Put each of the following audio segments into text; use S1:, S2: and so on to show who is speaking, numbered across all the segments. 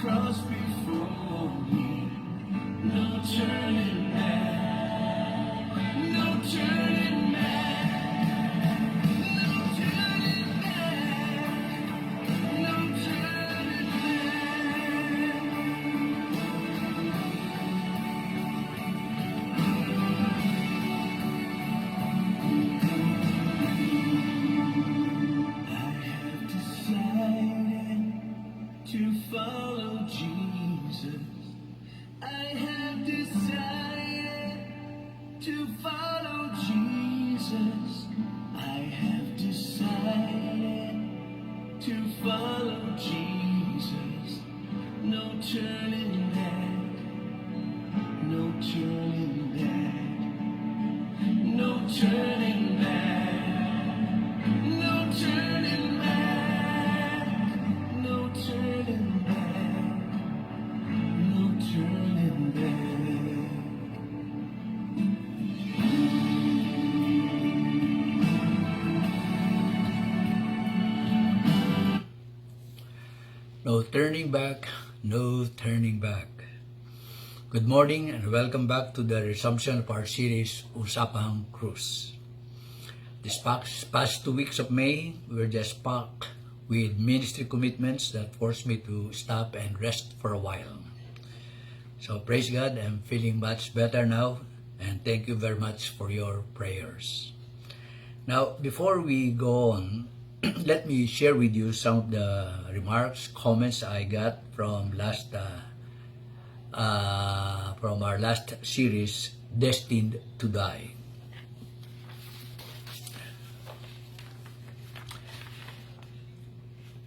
S1: cross before me. No turning back, no turning back, no turning back, no turning back. I have decided to follow Jesus. I have decided to follow Jesus. I have decided to follow Jesus. No turning back, no turning back, no turning back, no turning back, no turning back, no turning back.
S2: No turning back, no turning back. Good morning and welcome back to the resumption of our series, Usapang Cruz. This past 2 weeks of May, we were just packed with ministry commitments that forced me to stop and rest for a while. So praise God, I'm feeling much better now, and thank you very much for your prayers. Now, before we go on, let me share with you some of the remarks, comments I got from our last series, Destined to Die.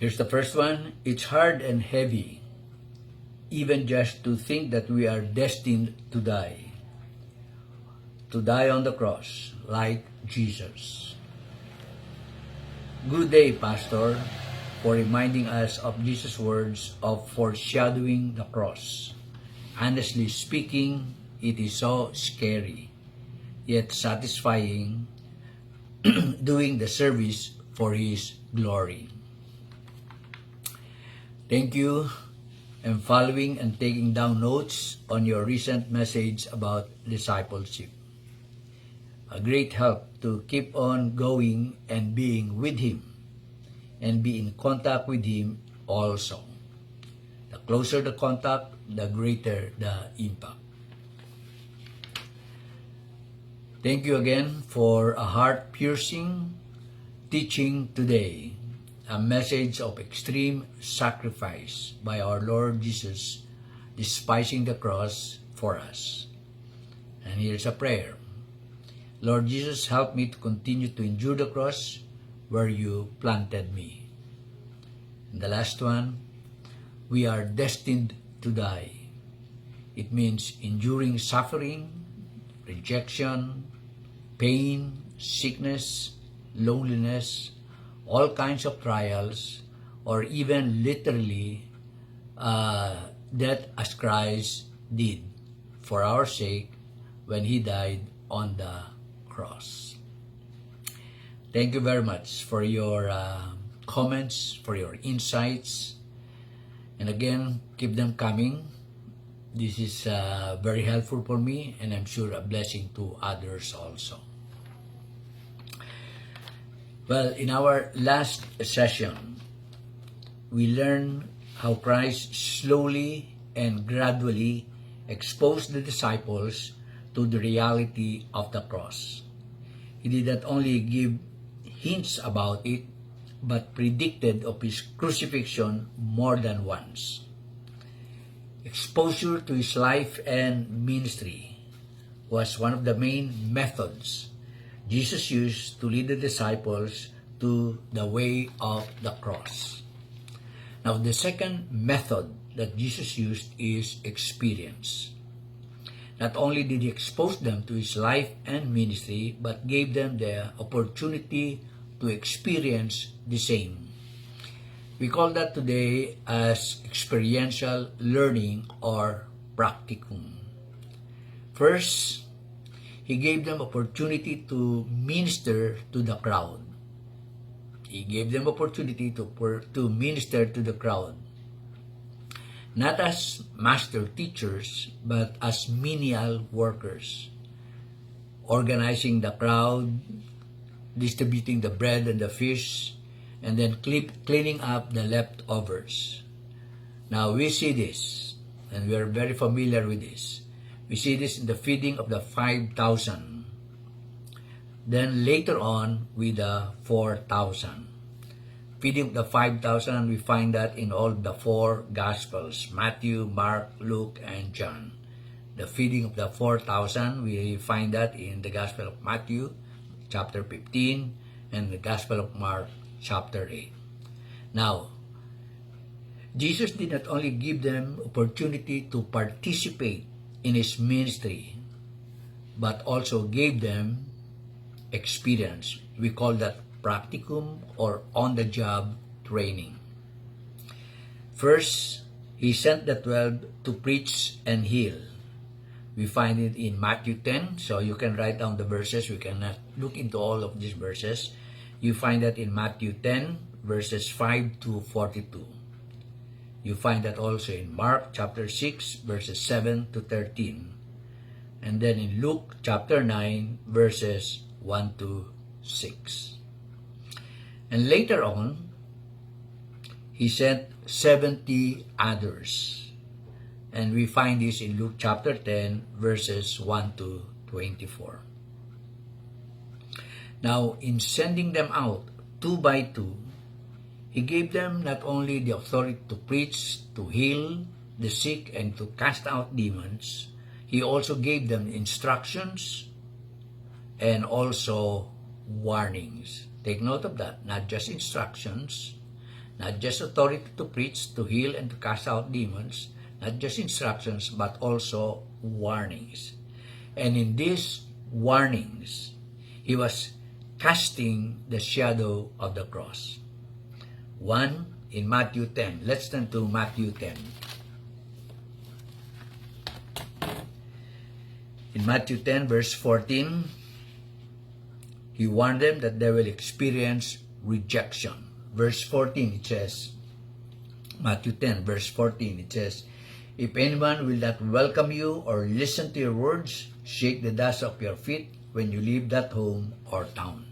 S2: Here's the first one. It's hard and heavy, even just to think that we are destined to die on the cross, like Jesus. Good day, Pastor, for reminding us of Jesus' words of foreshadowing the cross. Honestly speaking, it is so scary, yet satisfying, doing the service for His glory. Thank you. I'm following and taking down notes on your recent message about discipleship. A great help to keep on going and being with Him and be in contact with Him also. The closer the contact, the greater the impact. Thank you again for a heart-piercing teaching today, a message of extreme sacrifice by our Lord Jesus, despising the cross for us. And here's a prayer. Lord Jesus, help me to continue to endure the cross where you planted me. And the last one, we are destined to die. It means enduring suffering, rejection, pain, sickness, loneliness, all kinds of trials, or even literally death as Christ did for our sake when He died on the cross. Thank you very much for your comments, for your insights, and again, keep them coming. This is very helpful for me, and I'm sure a blessing to others also. Well, in our last session, we learned how Christ slowly and gradually exposed the disciples to the reality of the cross. He did not only give hints about it, but predicted of His crucifixion more than once. Exposure to His life and ministry was one of the main methods Jesus used to lead the disciples to the way of the cross. Now, the second method that Jesus used is experience. Not only did He expose them to His life and ministry, but gave them the opportunity to experience the same. We call that today as experiential learning or practicum. First, He gave them opportunity to minister to the crowd. He gave them opportunity to minister to the crowd. not as master teachers, but as menial workers, organizing the crowd, distributing the bread and the fish, and then cleaning up the leftovers. Now we see this, and we are very familiar with this. We see this in the feeding of the 5,000. Then later on with the 4,000. Feeding of the 5,000, we find that in all the four Gospels, Matthew, Mark, Luke, and John. The feeding of the 4,000, we find that in the Gospel of Matthew, chapter 15, and the Gospel of Mark, chapter 8. Now, Jesus did not only give them opportunity to participate in His ministry, but also gave them experience. We call that practicum or on-the-job training. First, He sent the 12 to preach and heal. We find it in Matthew 10, so you can write down the verses. We cannot look into all of these verses. You find that in Matthew 10, verses 5 to 42. You find that also in Mark chapter 6, verses 7 to 13. And then in Luke chapter 9, verses 1 to 6. And later on, He sent 70 others. And we find this in Luke chapter 10, verses 1 to 24. Now, in sending them out, 2 by 2, He gave them not only the authority to preach, to heal the sick, and to cast out demons, He also gave them instructions and also warnings. Take note of that. Not just instructions, not just authority to preach, to heal, and to cast out demons, not just instructions, but also warnings. And in these warnings, He was casting the shadow of the cross. One, in Matthew 10. Let's turn to Matthew 10. In Matthew 10, verse 14, He warned them that they will experience rejection. Verse 14, it says, Matthew 10, verse 14, it says, "If anyone will not welcome you or listen to your words, shake the dust off your feet when you leave that home or town."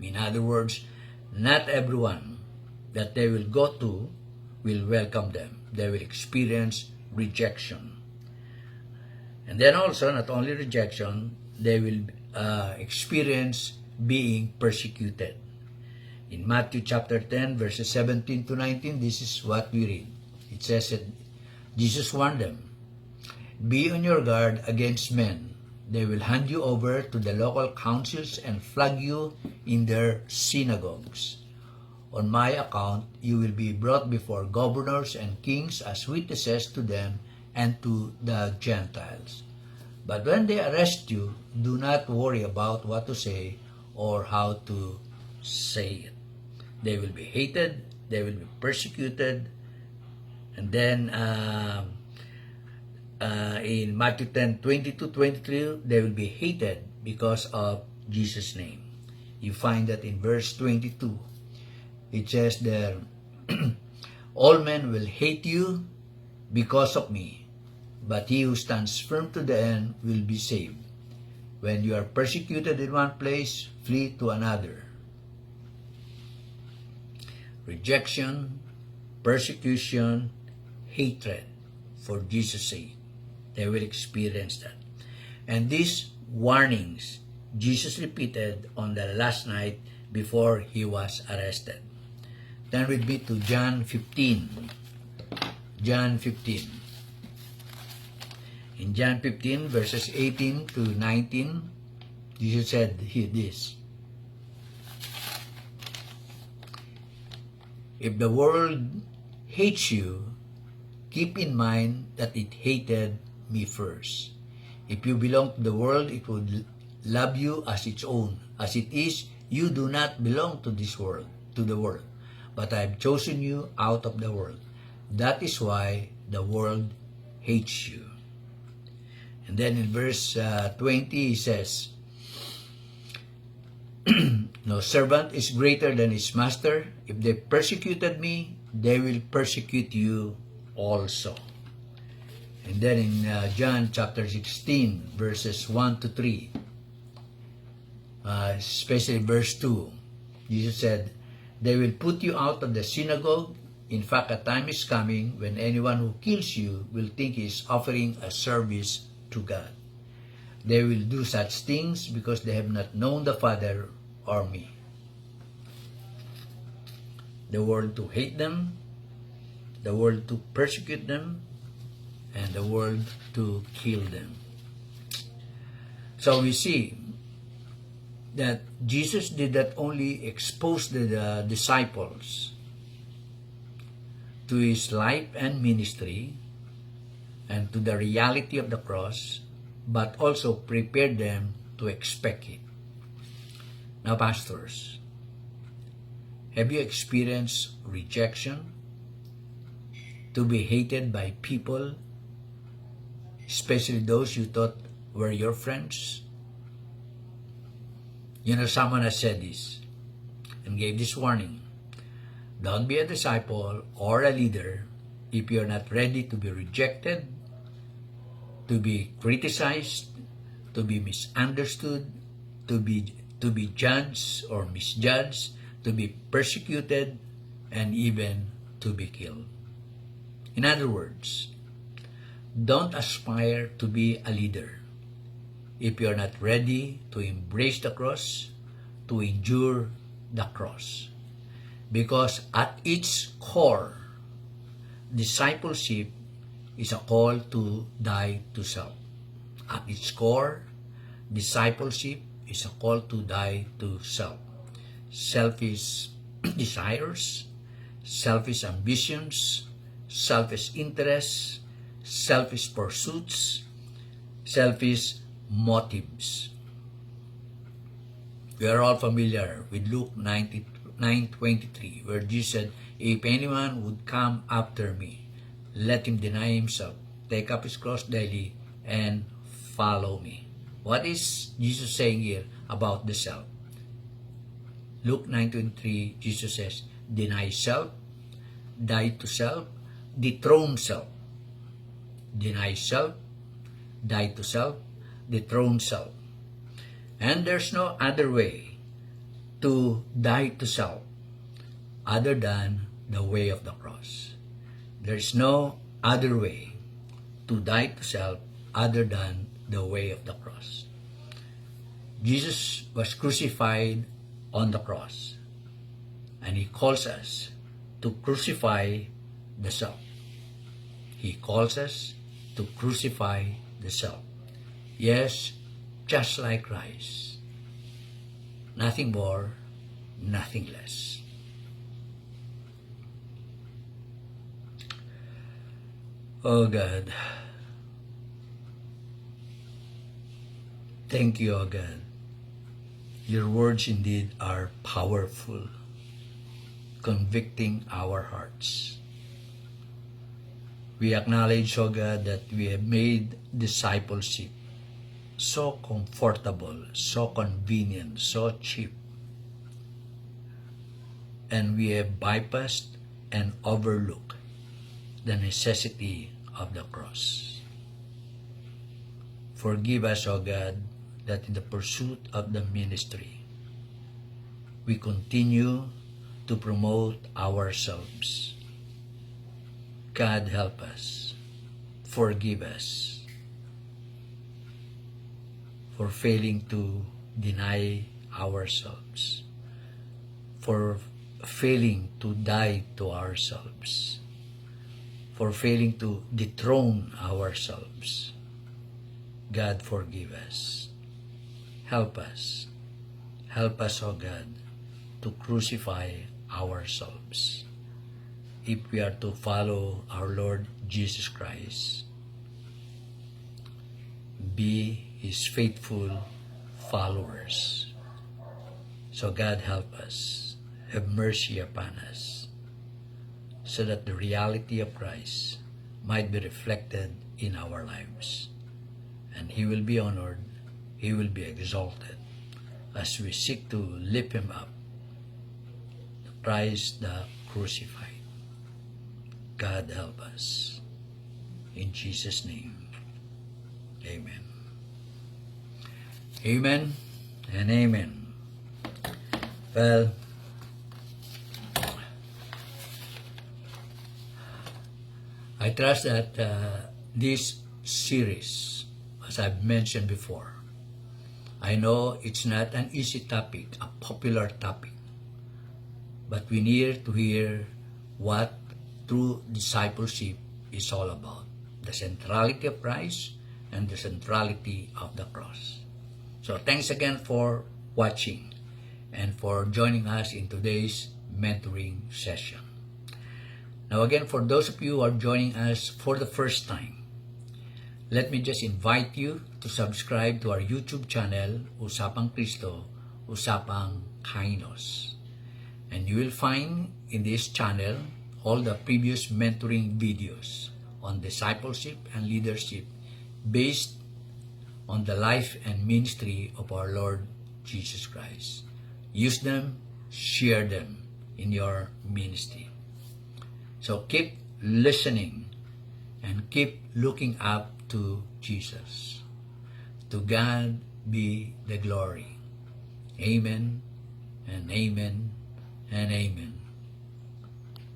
S2: In other words, not everyone that they will go to will welcome them. They will experience rejection. And then also, not only rejection, they will experience being persecuted. In Matthew chapter 10, verses 17 to 19, this is what we read. It says that Jesus warned them, "Be on your guard against men. They will hand you over to the local councils and flog you in their synagogues. On my account, you will be brought before governors and kings as witnesses to them and to the Gentiles. But when they arrest you, do not worry about what to say or how to say it. They will be hated, they will be persecuted." And then in Matthew 10, 20-23, they will be hated because of Jesus' name. You find that in verse 22. It says there, "All men will hate you because of me, but he who stands firm to the end will be saved. When you are persecuted in one place, flee to another." Rejection, persecution, hatred for Jesus' sake. They will experience that. And these warnings, Jesus repeated on the last night before He was arrested. Turn with me to John 15. John 15. In John 15, verses 18 to 19, Jesus said this, "If the world hates you, keep in mind that it hated me first. If you belong to the world, it would love you as its own. As it is, you do not belong to this world, to the world. But I have chosen you out of the world. That is why the world hates you." And then in verse 20, He says, "No servant is greater than his master. If they persecuted me, they will persecute you also." And then in John chapter 16, verses 1 to 3, especially verse 2, Jesus said, "They will put you out of the synagogue. In fact, a time is coming when anyone who kills you will think he is offering a service to God. They will do such things because they have not known the Father or me." The world to hate them, the world to persecute them, and the world to kill them. So we see that Jesus did not only expose the disciples to his life and ministry and to the reality of the cross, but also prepared them to expect it. Now, pastors, have you experienced rejection? To be hated by people, especially those you thought were your friends? You know, someone has said this and gave this warning. Don't be a disciple or a leader if you're not ready to be rejected, to be criticized, to be misunderstood, to be judged or misjudged, to be persecuted, and even to be killed. In other words, don't aspire to be a leader if you're not ready to embrace the cross, to endure the cross. Because at its core, discipleship is a call to die to self. At its core, discipleship is a call to die to self. Selfish desires, selfish ambitions, selfish interests, selfish pursuits, selfish motives. We are all familiar with Luke 9:23, where Jesus said, "If anyone would come after me, let him deny himself, take up his cross daily, and follow me." What is Jesus saying here about the self? Luke 9:23, Jesus says, deny self, die to self, dethrone self. Deny self, die to self, dethrone self. And there's no other way to die to self other than the way of the cross. There's no other way to die to self other than the way of the cross. Jesus was crucified on the cross, and he calls us to crucify the self. He calls us to crucify the self. Yes, just like Christ. Nothing more, nothing less. Oh God. Thank you, oh God. Your words indeed are powerful, convicting our hearts. We acknowledge, oh God, that we have made discipleship so comfortable, so convenient, so cheap. And we have bypassed and overlooked the necessity of the cross. Forgive us, O God, that in the pursuit of the ministry, we continue to promote ourselves. God, help us. Forgive us for failing to deny ourselves, for failing to die to ourselves, for failing to dethrone ourselves. God, forgive us. Help us. Help us, O God, to crucify ourselves if we are to follow our Lord Jesus Christ, be His faithful followers. So God, help us. Have mercy upon us, so that the reality of Christ might be reflected in our lives. And He will be honored, He will be exalted as we seek to lift Him up, Christ the crucified. God, help us. In Jesus' name. Amen. Amen and amen. Well, I trust that this series, as I've mentioned before, I know it's not an easy topic, a popular topic, but we need to hear what true discipleship is all about. The centrality of Christ and the centrality of the cross. So thanks again for watching and for joining us in today's mentoring session. Now again, for those of you who are joining us for the first time, let me just invite you to subscribe to our YouTube channel, Usapang Cristo, Usapang Kainos. And you will find in this channel all the previous mentoring videos on discipleship and leadership based on the life and ministry of our Lord Jesus Christ. Use them, share them in your ministry. So keep listening and keep looking up to Jesus. To God be the glory. Amen and amen and amen.